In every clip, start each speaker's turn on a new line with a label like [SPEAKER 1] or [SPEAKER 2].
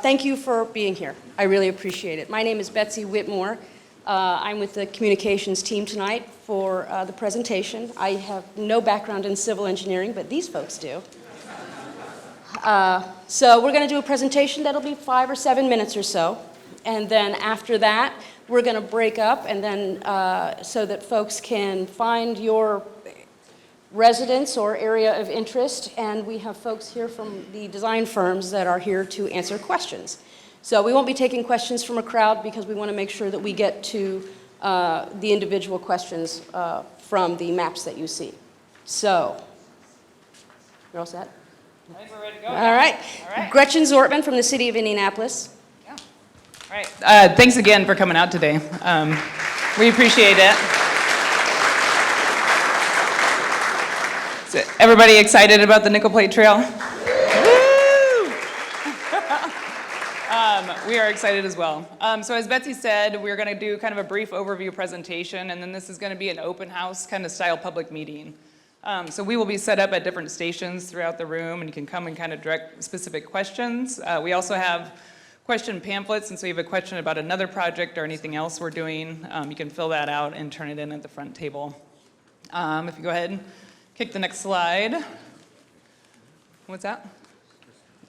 [SPEAKER 1] Thank you for being here. I really appreciate it. My name is Betsy Whitmore. I'm with the communications team tonight for the presentation. I have no background in civil engineering, but these folks do. So we're going to do a presentation that'll be 5 or 7 minutes or so. And then after that, we're going to break up and then so that folks can find your residence or area of interest, and we have folks here from the design firms that are here to answer questions. So we won't be taking questions from a crowd because we want to make sure that we get to the individual questions from the maps that you see. So, you're all set?
[SPEAKER 2] I think we're ready to go.
[SPEAKER 1] All right. Gretchen Zortman from the City of Indianapolis.
[SPEAKER 2] Yeah. All right. Thanks again for coming out today. We appreciate it. So everybody excited about the Nickel Plate Trail? Woo! We are excited as well. So as Betsy said, we're going to do kind of a brief overview presentation, and then this is going to be an open house kind of style public meeting. So we will be set up at different stations throughout the room, and you can come and kind of direct specific questions. We also have question pamphlets, and so you have a question about another project or anything else we're doing, you can fill that out and turn it in at the front table. If you go ahead and kick the next slide. What's that?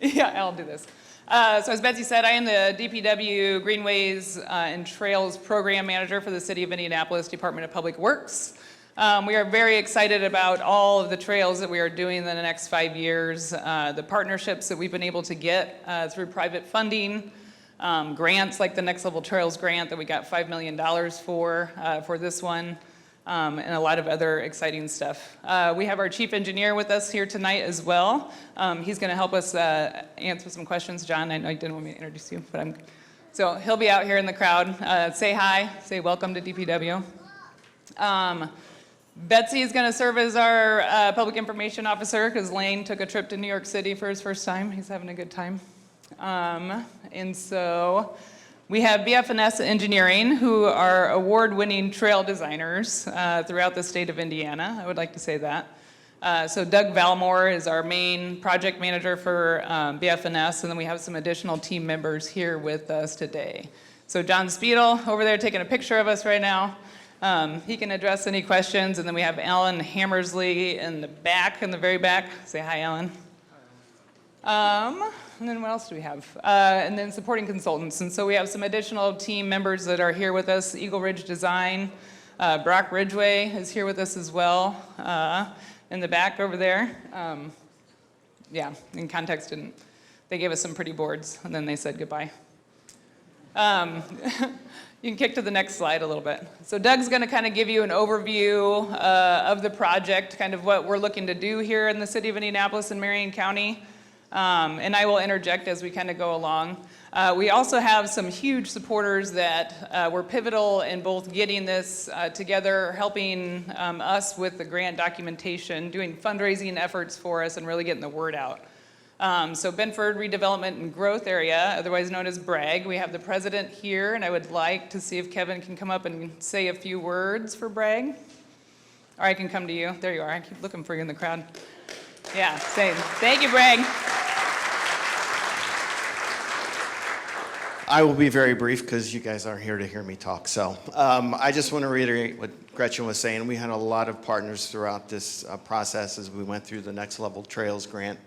[SPEAKER 2] Yeah, I'll do this. So as Betsy said, I am the DPW Greenways and Trails Program Manager for the City of Indianapolis Department of Public Works. We are very excited about all of the trails that we are doing in the next 5 years, the partnerships that we've been able to get through private funding, grants like the Next Level Trails grant that we got $5 million for this one, and a lot of other exciting stuff. We have our chief engineer with us here tonight as well. He's going to help us answer some questions. John, I know you didn't want me to introduce you, but so he'll be out here in the crowd. Say hi, say welcome to DPW. Betsy is going to serve as our public information officer because Lane took a trip to New York City for his first time. He's having a good time. And so we have BF&S Engineering, who are award-winning trail designers throughout the state of Indiana. I would like to say that. So Doug Valmore is our main project manager for BF&S, and then we have some additional team members here with us today. So John Spiedel over there taking a picture of us right now. He can address any questions, and then we have Alan Hammersley in the back, in the very back. Say hi, Alan. And then what else do we have? And then supporting consultants. And so we have some additional team members that are here with us. Eagle Ridge Design, Brock Ridgway is here with us as well, in the back over there. Yeah, in context, they gave us some pretty boards, and then they said goodbye. You can kick to the next slide a little bit. So Doug's going to kind of give you an overview of the project, kind of what we're looking to do here in the city of Indianapolis and Marion County. And I will interject as we kind of go along. We also have some huge supporters that were pivotal in both getting this together, helping us with the grant documentation, doing fundraising efforts for us, and really getting the word out. So Benford Redevelopment and Growth Area, otherwise known as BRAG. We have the president here, and I would like to see if Kevin can come up and say a few words for BRAG. Or I can come to you. There you are. I keep looking for you in the crowd. Yeah, same. Thank you, BRAG.
[SPEAKER 3] I will be very brief because you guys aren't here to hear me talk. So I just want to reiterate what Gretchen was saying. We had a lot of partners throughout this process as we went through the Next Level Trails grant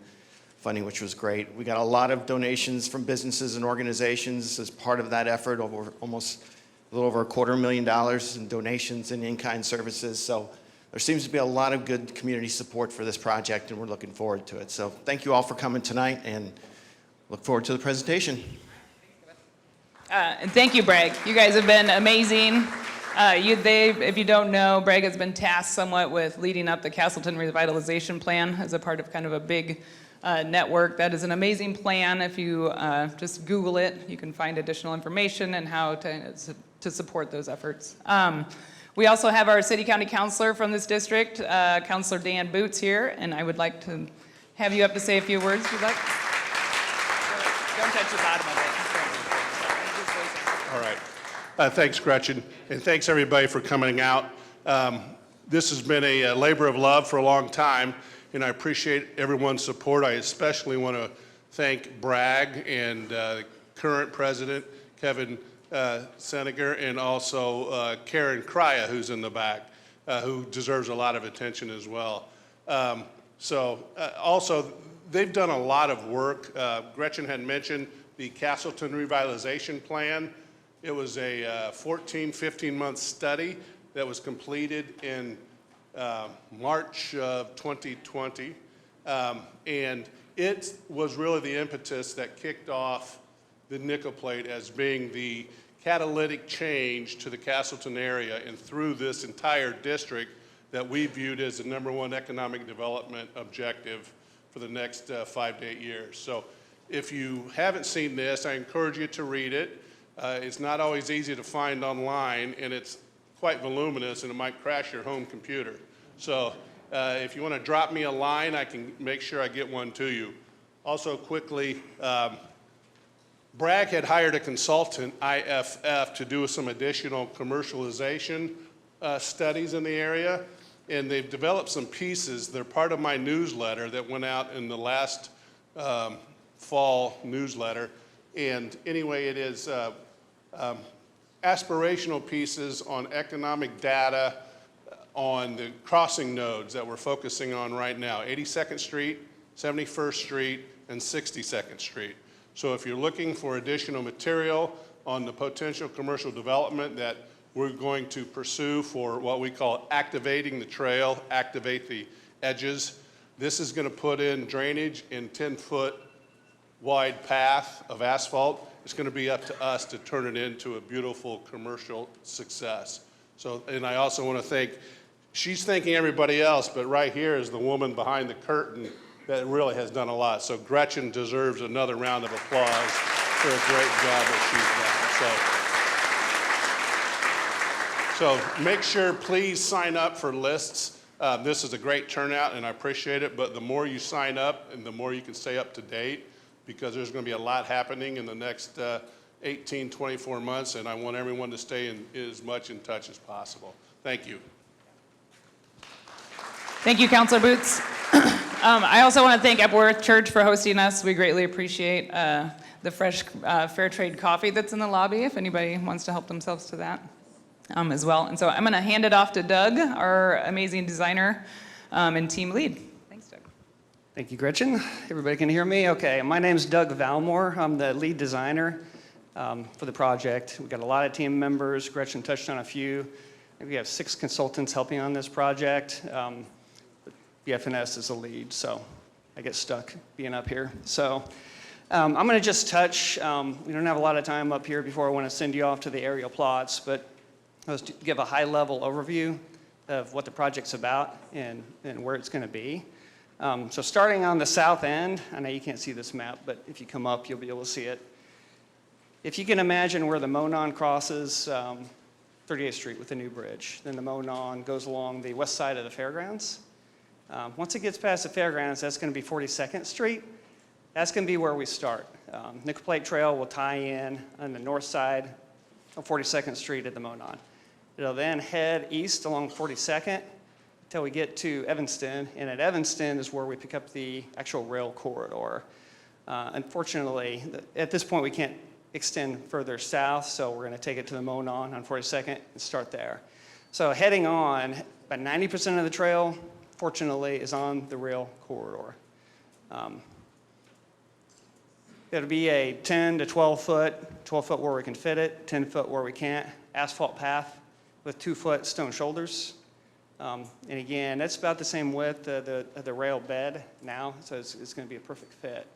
[SPEAKER 3] funding, which was great. We got a lot of donations from businesses and organizations as part of that effort, almost a little over $250,000 in donations and in-kind services. So there seems to be a lot of good community support for this project, and we're looking forward to it. So thank you all for coming tonight, and look forward to the presentation.
[SPEAKER 2] And thank you, Bragg. You guys have been amazing. If you don't know, Bragg has been tasked somewhat with leading up the Castleton Revitalization Plan as a part of kind of a big network. That is an amazing plan. If you just Google it, you can find additional information and how to support those efforts. We also have our city county councilor from this district, Councilor Dan Boots here, and I would like to have you up to say a few words if you'd like. Don't touch the bottom of it.
[SPEAKER 4] All right. Thanks, Gretchen, and thanks everybody for coming out. This has been a labor of love for a long time, and I appreciate everyone's support. I especially want to thank Bragg and current president, Kevin Seneger, and also Karen Kraya, who's in the back, who deserves a lot of attention as well. Also, they've done a lot of work. Gretchen had mentioned the Castleton Revitalization Plan. It was a 14, 15-month study that was completed in March of 2020. And it was really the impetus that kicked off the nickel plate as being the catalytic change to the Castleton area and through this entire district that we viewed as the #1 economic development objective for the next 5 to 8 years. So if you haven't seen this, I encourage you to read it. It's not always easy to find online, and it's quite voluminous, and it might crash your home computer. So if you want to drop me a line, I can make sure I get one to you. Also, quickly, Bragg had hired a consultant, IFF, to do some additional commercialization studies in the area, and they've developed some pieces. They're part of my newsletter that went out in the last fall newsletter. And anyway, it is aspirational pieces on economic data on the crossing nodes that we're focusing on right now, 82nd Street, 71st Street, and 62nd Street. So if you're looking for additional material on the potential commercial development that we're going to pursue for what we call activating the trail, activate the edges, this is going to put in drainage in 10-foot wide path of asphalt. It's going to be up to us to turn it into a beautiful commercial success. So, and I also want to thank, she's thanking everybody else, but right here is the woman behind the curtain that really has done a lot. So Gretchen deserves another round of applause for a great job that she's done. So make sure, please sign up for lists. This is a great turnout, and I appreciate it, but the more you sign up and the more you can stay up to date, because there's going to be a lot happening in the next 18, 24 months, and I want everyone to stay as much in touch as possible. Thank you.
[SPEAKER 2] Thank you, Councilor Boots. I also want to thank Epworth Church for hosting us. We greatly appreciate the fresh fair trade coffee that's in the lobby, if anybody wants to help themselves to that as well. And so I'm going to hand it off to Doug, our amazing designer and team lead. Thanks, Doug.
[SPEAKER 5] Thank you, Gretchen. Everybody can hear me? Okay, my name's Doug Valmore. I'm the lead designer for the project. We've got a lot of team members. Gretchen touched on a few. We have 6 consultants helping on this project. BFNS is the lead, so I get stuck being up here. So I'm going to just touch, we don't have a lot of time up here before I want to send you off to the aerial plots, but I'll just give a high-level overview of what the project's about and where it's going to be. So starting on the south end, I know you can't see this map, but if you come up, you'll be able to see it. If you can imagine where the Monon crosses 38th Street with the new bridge, then the Monon goes along the west side of the fairgrounds. Once it gets past the fairgrounds, that's going to be 42nd Street. That's going to be where we start. Nickel Plate Trail will tie in on the north side of 42nd Street at the Monon. It'll then head east along 42nd until we get to Evanston, and at Evanston is where we pick up the actual rail corridor. Unfortunately, at this point we can't extend further south, so we're going to take it to the Monon on 42nd and start there. So heading on, about 90% of the trail, fortunately, is on the rail corridor. It'll be a 10 to 12 foot where we can fit it, 10 foot where we can't, asphalt path with 2-foot stone shoulders. And again, that's about the same width of the rail bed now, so it's going to be a perfect fit.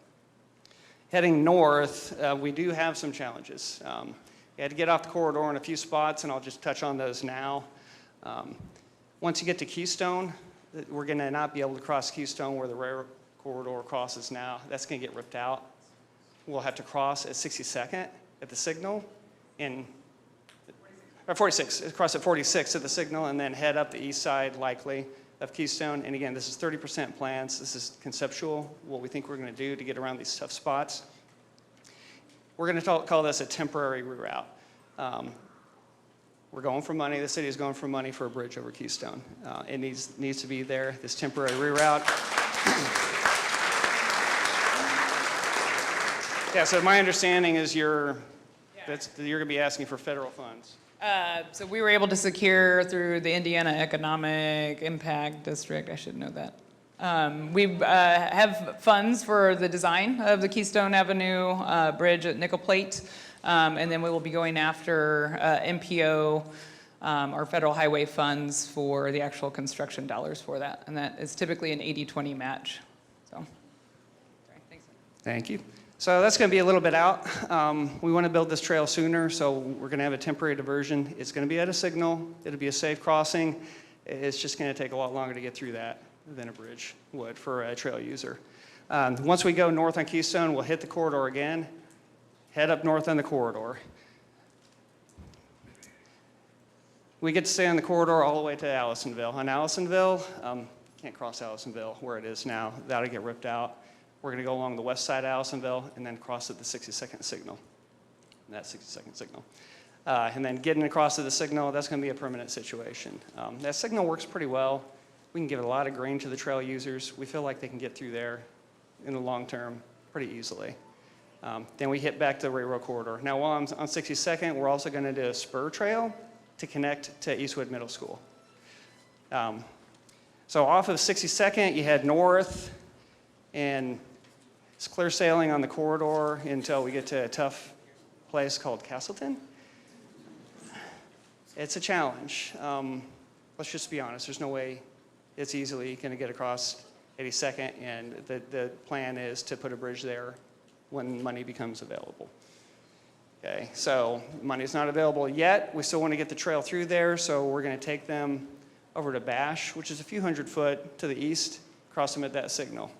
[SPEAKER 5] Heading north, we do have some challenges. We had to get off the corridor in a few spots, and I'll just touch on those now. Once you get to Keystone, we're going to not be able to cross Keystone where the rail corridor crosses now. That's going to get ripped out. We'll have to cross at 62nd at the signal, or 46, cross at 46 at the signal, and then head up the east side, likely, of Keystone. And again, this is 30% plans. This is conceptual, what we think we're going to do to get around these tough spots. We're going to call this a temporary reroute. We're going for money. The city is going for money for a bridge over Keystone. It needs to be there, this temporary reroute. Yeah, so my understanding is you're going to be asking for federal funds.
[SPEAKER 2] So we were able to secure through the Indiana Economic Impact District, I should know that. We have funds for the design of the Keystone Avenue Bridge at Nickel Plate, and then we will be going after MPO, or federal highway funds for the actual construction dollars for that, and that is typically an 80-20 match. So, sorry, thanks.
[SPEAKER 5] Thank you. So that's going to be a little bit out. We want to build this trail sooner, so we're going to have a temporary diversion. It's going to be at a signal. It'll be a safe crossing. It's just going to take a lot longer to get through that than a bridge would for a trail user. Once we go north on Keystone, we'll hit the corridor again, head up north on the corridor. We get to stay on the corridor all the way to Allisonville. On Allisonville, can't cross Allisonville where it is now. That'll get ripped out. We're going to go along the west side of Allisonville and then cross at the 60-second signal. That 60-second signal. And then getting across to the signal, that's going to be a permanent situation. That signal works pretty well. We can give a lot of green to the trail users. We feel like they can get through there in the long term pretty easily. Then we hit back to the railroad corridor. Now, while I'm on 62nd, we're also going to do a spur trail to connect to Eastwood Middle School. So off of 62nd, you head north, and it's clear sailing on the corridor until we get to a tough place called Castleton. It's a challenge. Let's just be honest. There's no way it's easily going to get across 82nd, and the plan is to put a bridge there when money becomes available. Okay, so money's not available yet. We still want to get the trail through there, so we're going to take them over to Bash, which is a few hundred foot to the east, cross them at that signal.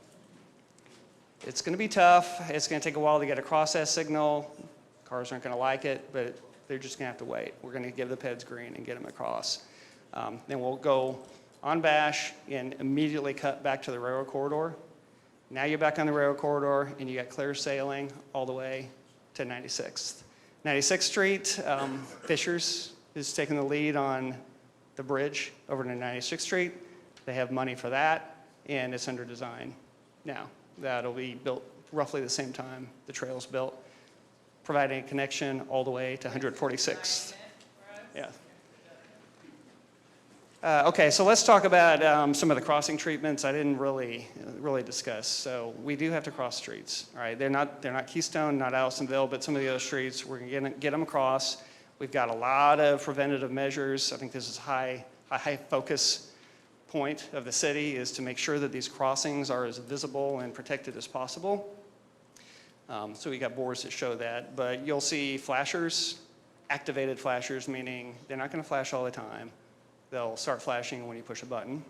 [SPEAKER 5] It's going to be tough. It's going to take a while to get across that signal. Cars aren't going to like it, but they're just going to have to wait. We're going to give the PEDs green and get them across. Then we'll go on Bash and immediately cut back to the railroad corridor. Now you're back on the railroad corridor, and you got clear sailing all the way to 96th. 96th Street, Fishers is taking the lead on the bridge over to 96th Street. They have money for that, and it's under design now. That'll be built roughly the same time the trail's built, providing a connection all the way to 146th. Yeah. Okay, so let's talk about some of the crossing treatments I didn't really discuss. So we do have to cross streets. All right, they're not Keystone, not Allisonville, but some of the other streets we're going to get them across. We've got a lot of preventative measures. I think this is a high focus point of the city is to make sure that these crossings are as visible and protected as possible. So we got boards that show that, but you'll see flashers, activated flashers, meaning they're not going to flash all the time. They'll start flashing when you push a button.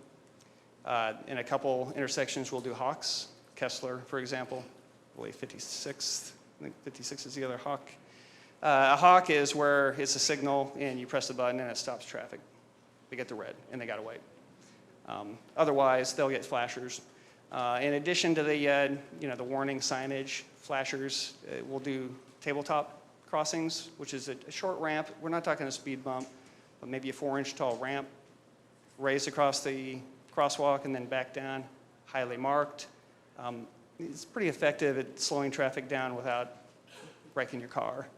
[SPEAKER 5] In a couple intersections, we'll do hawks. Kessler, for example, I believe 56th. I think 56 is the other hawk. A hawk is where it's a signal and you press the button and it stops traffic. They get the red and they got to wait. Otherwise, they'll get flashers. In addition to the warning signage, flashers, we'll do tabletop crossings, which is a short ramp. We're not talking a speed bump, but maybe a 4-inch tall ramp, raised across the crosswalk and then back down, highly marked. It's pretty effective at slowing traffic down without wrecking your car.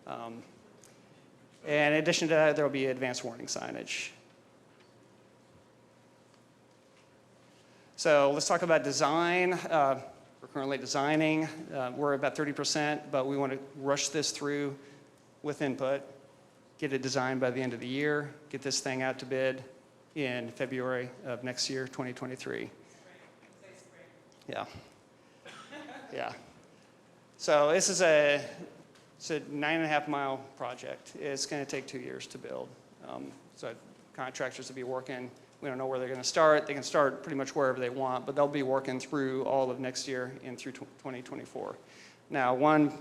[SPEAKER 5] And in addition to that, there will be advanced warning signage. So let's talk about design. We're currently designing. We're about 30%, but we want to rush this through with input, get it designed by the end of the year, get this thing out to bid in February of next year, 2023. Yeah. Yeah. So this is it's a 9.5 mile project. It's going to take 2 years to build. So contractors will be working. We don't know where they're going to start. They can start pretty much wherever they want, but they'll be working through all of next year and through 2024. Now, one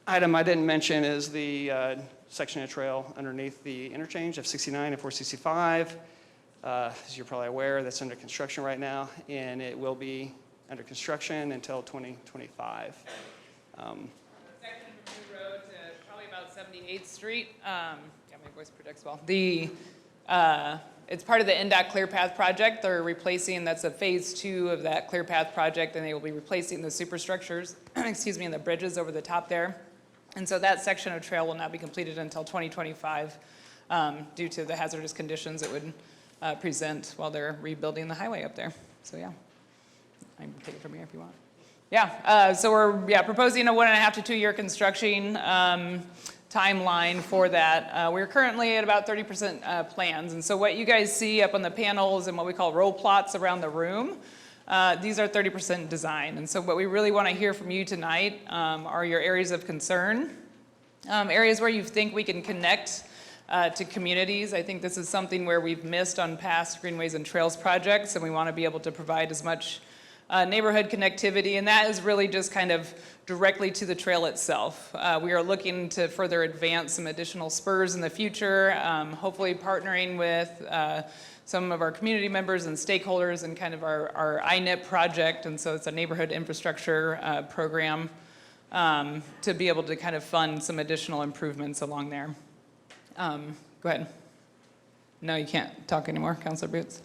[SPEAKER 5] item I didn't mention is the section of trail underneath the interchange of 69 and 465. As you're probably aware, that's under construction right now, and it will be under construction until 2025.
[SPEAKER 2] Section from New Road to probably about 78th Street. Yeah, my voice projects well. It's part of the NDOT Clear Path project. They're replacing, that's a phase 2 of that Clear Path project, and they will be replacing the superstructures, excuse me, and the bridges over the top there. And so that section of trail will not be completed until 2025 due to the hazardous conditions it would present while they're rebuilding the highway up there. So yeah, I can take it from here if you want. Yeah, so we're proposing a 1.5 to 2 year construction timeline for that. We're currently at about 30% plans. And so what you guys see up on the panels and what we call roll plots around the room, these are 30% design. And so what we really want to hear from you tonight are your areas of concern, areas where you think we can connect to communities. I think this is something where we've missed on past Greenways and Trails projects, and we want to be able to provide as much neighborhood connectivity, and that is really just kind of directly to the trail itself. We are looking to further advance some additional spurs in the future, hopefully partnering with some of our community members and stakeholders in kind of our INIP project, and so it's a neighborhood infrastructure program to be able to kind of fund some additional improvements along there. Go ahead. No, you can't talk anymore, Councilor Boots?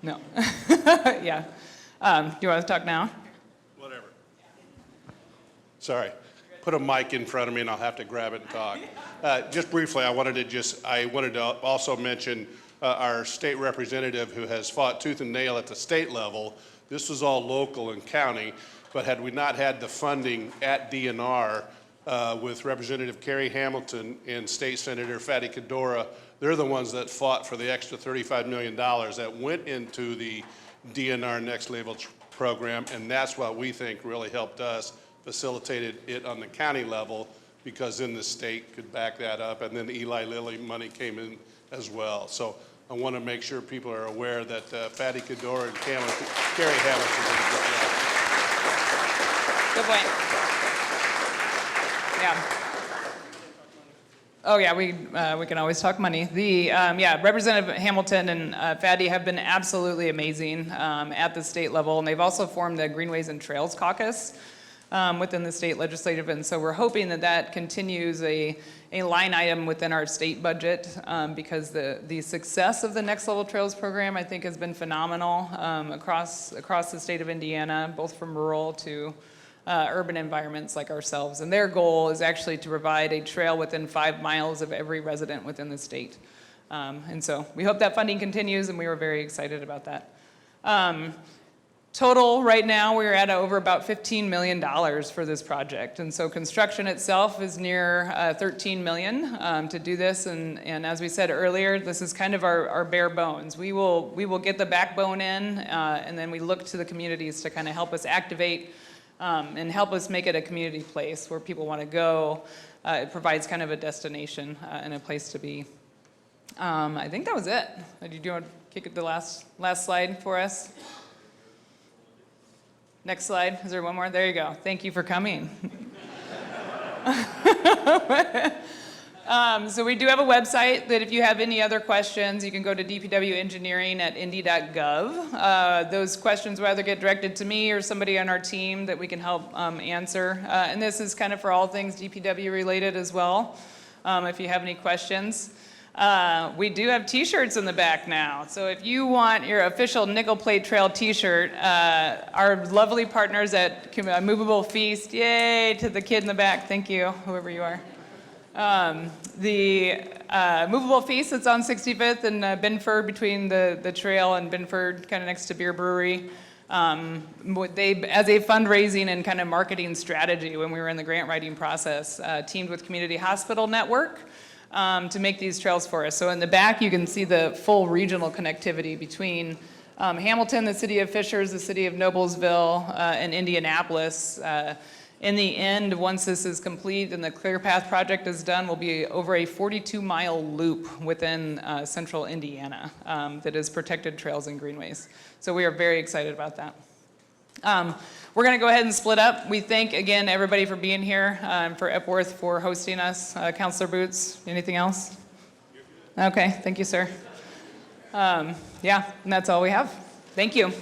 [SPEAKER 2] No. Yeah. Do you want to talk now?
[SPEAKER 4] Whatever. Sorry. Put a mic in front of me and I'll have to grab it and talk. Just briefly, I wanted to also mention our state representative who has fought tooth and nail at the state level. This was all local and county, but had we not had the funding at DNR with Representative Carrie Hamilton and State Senator Fatty Cadora, they're the ones that fought for the extra $35 million that went into the DNR Next Level program, and that's what we think really helped us, facilitated it on the county level, because then the state could back that up, and then the Eli Lilly money came in as well. So I want to make sure people are aware that Fatty Cadora and Carrie Hamilton did a good job.
[SPEAKER 2] Good point. Yeah. Oh yeah, we can always talk money. Representative Hamilton and Fatty have been absolutely amazing at the state level, and they've also formed the Greenways and Trails Caucus within the state legislative, and so we're hoping that that continues a line item within our state budget because the success of the Next Level Trails program, I think, has been phenomenal across the state of Indiana, both from rural to urban environments like ourselves. And their goal is actually to provide a trail within 5 miles of every resident within the state. And so we hope that funding continues, and we were very excited about that. Total, right now, we're at over about $15 million for this project. And so construction itself is near $13 million to do this. And as we said earlier, this is kind of our bare bones. We will get the backbone in, and then we look to the communities to kind of help us activate and help us make it a community place where people want to go. It provides kind of a destination and a place to be. I think that was it. Do you want to kick it the last slide for us? Next slide. Is there one more? There you go. Thank you for coming. So we do have a website that if you have any other questions, you can go to dpwengineering@indy.gov. Those questions will either get directed to me or somebody on our team that we can help answer. And this is kind of for all things DPW related as well, if you have any questions. We do have t-shirts in the back now. So if you want your official Nickel Plate Trail t-shirt, our lovely partners at Movable Feast, yay to the kid in the back, thank you, whoever you are. The Movable Feast that's on 65th and Binford, between the trail and Binford, kind of next to Beer Brewery. They, as a fundraising and kind of marketing strategy when we were in the grant writing process, teamed with Community Hospital Network to make these trails for us. So in the back you can see the full regional connectivity between Hamilton, the city of Fishers, the city of Noblesville, and Indianapolis. In the end, once this is complete and the Clear Path project is done, we'll be over a 42-mile loop within central Indiana that is protected trails and greenways. So we are very excited about that. We're going to go ahead and split up. We thank, again, everybody for being here, for Epworth for hosting us. Councilor Boots, anything else? Okay, thank you, sir. And that's all we have. Thank you.